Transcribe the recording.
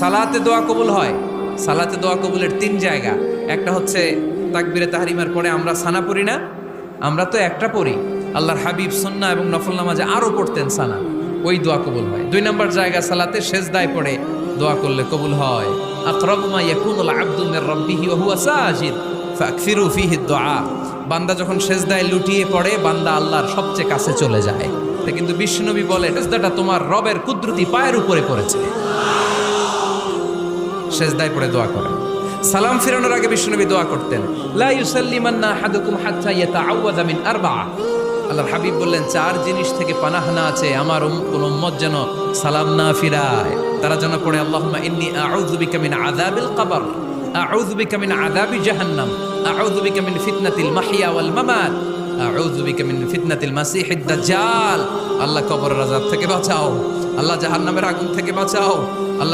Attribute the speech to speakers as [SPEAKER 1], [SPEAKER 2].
[SPEAKER 1] সালাতে দোয়া কবুল হয়। সালাতে দোয়া কবুলের তিন জায়গা। একটা হচ্ছে তাকবীরে তাহরিমার পরে আমরা সানা পড়ি না, আমরা তো একটা পড়ি, আল্লাহর হাবিব সুন্নাহ এবং নফল নামাজে আরো পড়তেন সানা, ওই দোয়া কবুল হয়। দুই নম্বর জায়গা সালাতে সেজদায় পড়ে দোয়া করলে কবুল হয়। আকরাবু মা ইয়াকুনুল আবদু মির রাব্বিহি ওয়া হুয়া সাজিদ ফাকসিরু ফীহি দুআ। বান্দা যখন সেজদায় লুটিয়ে পড়ে বান্দা আল্লাহর সবচেয়ে কাছে চলে যায়। তা কিন্তু বিশ্বনবী বলে সেজদাটা তোমার রবের কুদরতি পায়ের উপরে পড়েছে। সেজদায় পড়ে দোয়া করেন। সালাম ফিরানোর আগে বিশ্বনবী দোয়া করতেন, লা ইউসাল্লিমান্না আহাদুকুম হাত্তা ইয়াতাআওয়াযা মিন আরবা'a। আল্লাহর হাবিব বললেন, চার জিনিস থেকে পানাহ না আছে আমার কোন উম্মত যেন সালাম না ফিরায়। তারা যেন পড়ে, আল্লাহুম্মা ইন্নী আউযু বিকা মিন আযাবিল কবর, আউযু বিকা মিন আযাবি জাহান্নাম, আউযু বিকা মিন ফিতনাতিল মাহইয়া ওয়াল মামাত, আউযু বিকা মিন ফিতনাতিল মাসিহিদ দাজ্জাল। আল্লাহ কবরের আযাব থেকে বাঁচাও, আল্লাহ জাহান্নামের আগুন থেকে বাঁচাও, আল্লাহ